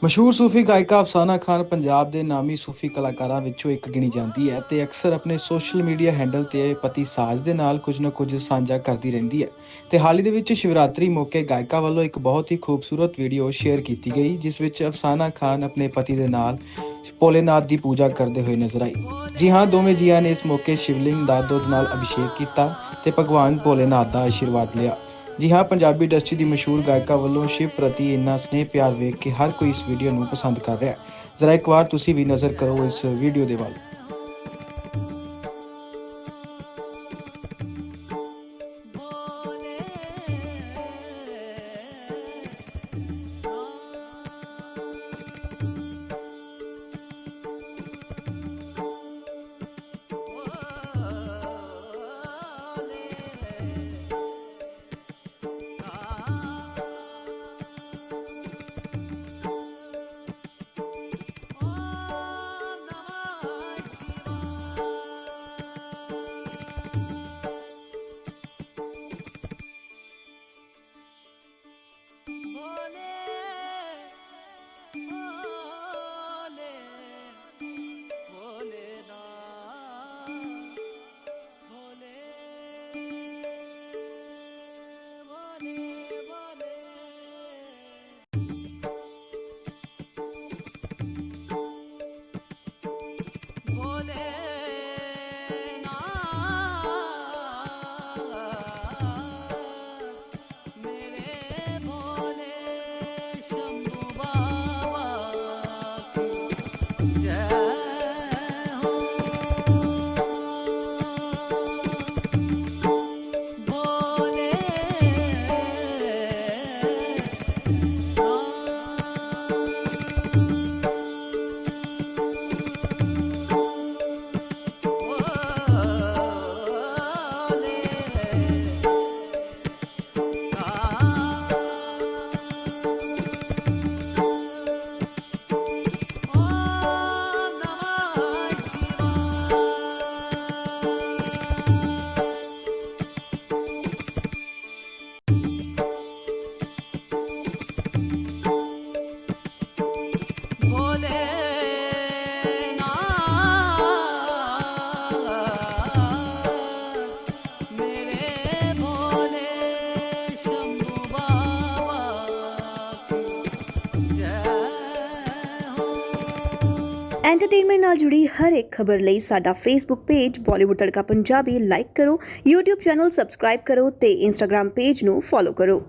ਮਸ਼ਹੂਰ ਸੂਫੀ ਗਾਇਕਾ ਅਫਸਾਨਾ ਖਾਨ ਪੰਜਾਬ ਦੇ ਨਾਮੀ ਸੂਫੀ ਕਲਾਕਾਰਾਂ ਵਿੱਚੋਂ ਇੱਕ ਗਿਣੀ ਜਾਂਦੀ ਹੈ ਤੇ ਅਕਸਰ ਆਪਣੇ ਸੋਸ਼ਲ ਮੀਡੀਆ ਹੈਂਡਲ ਤੇ ਪਤੀ ਸਾਜ ਦੇ ਨਾਲ ਕੁਝ ਨਾ ਕੁਝ ਸਾਂਝਾ ਕਰਦੀ ਰਹਿੰਦੀ ਹੈ ਤੇ ਹਾਲ ਹੀ ਦੇ ਵਿੱਚ ਸ਼ਿਵਰਾਤਰੀ ਮੌਕੇ ਗਾਇਕਾ ਵੱਲੋਂ ਇੱਕ ਬਹੁਤ ਹੀ ਖੂਬਸੂਰਤ ਵੀਡੀਓ ਸ਼ੇਅਰ ਕੀਤੀ ਗਈ ਜਿਸ ਵਿੱਚ ਅਫਸਾਨਾ ਖਾਨ ਆਪਣੇ ਪਤੀ ਦੇ ਨਾਲ ਭੋਲੇਨਾਥ ਦੀ ਪੂਜਾ ਕਰਦੇ ਹੋਏ ਨਜ਼ਰ ਆਈ। ਜੀ ਹਾਂ, ਦੋਵੇਂ ਜੀਆਂ ਨੇ ਇਸ ਮੌਕੇ ਸ਼ਿਵਲਿੰਗ ਦਾ ਦੁੱਧ ਨਾਲ ਅਭਿਸ਼ੇਕ ਕੀਤਾ ਤੇ ਭਗਵਾਨ ਭੋਲੇਨਾਥ ਦਾ ਆਸ਼ੀਰਵਾਦ ਲਿਆ। ਜੀ ਹਾਂ, ਪੰਜਾਬੀ ਇੰਡਸਟਰੀ ਦੀ ਮਸ਼ਹੂਰ ਗਾਇਕਾ ਵੱਲੋਂ ਸ਼ਿਵ ਪ੍ਰਤੀ ਇੰਨਾ ਸਨੇਹ ਪਿਆਰ ਵੇਖ ਕੇ ਹਰ ਕੋਈ ਇਸ ਵੀਡੀਓ ਨੂੰ ਪਸੰਦ ਕਰ ਰਿਹਾ ਹੈ। ਜ਼ਰਾ ਇੱਕ ਵਾਰ ਤੁਸੀਂ ਵੀ ਨਜ਼ਰ ਕਰੋ ਇਸ ਵੀਡੀਓ ਦੇ ਵੱਲ। एंटरटेनमेंट नाल जुड़ी हर एक खबर लई साडा फेसबुक पेज बॉलीवुड तड़का पंजाबी लाइक करो, यूट्यूब चैनल सबसक्राइब करो ते इंस्टाग्राम पेज नू फॉलो करो।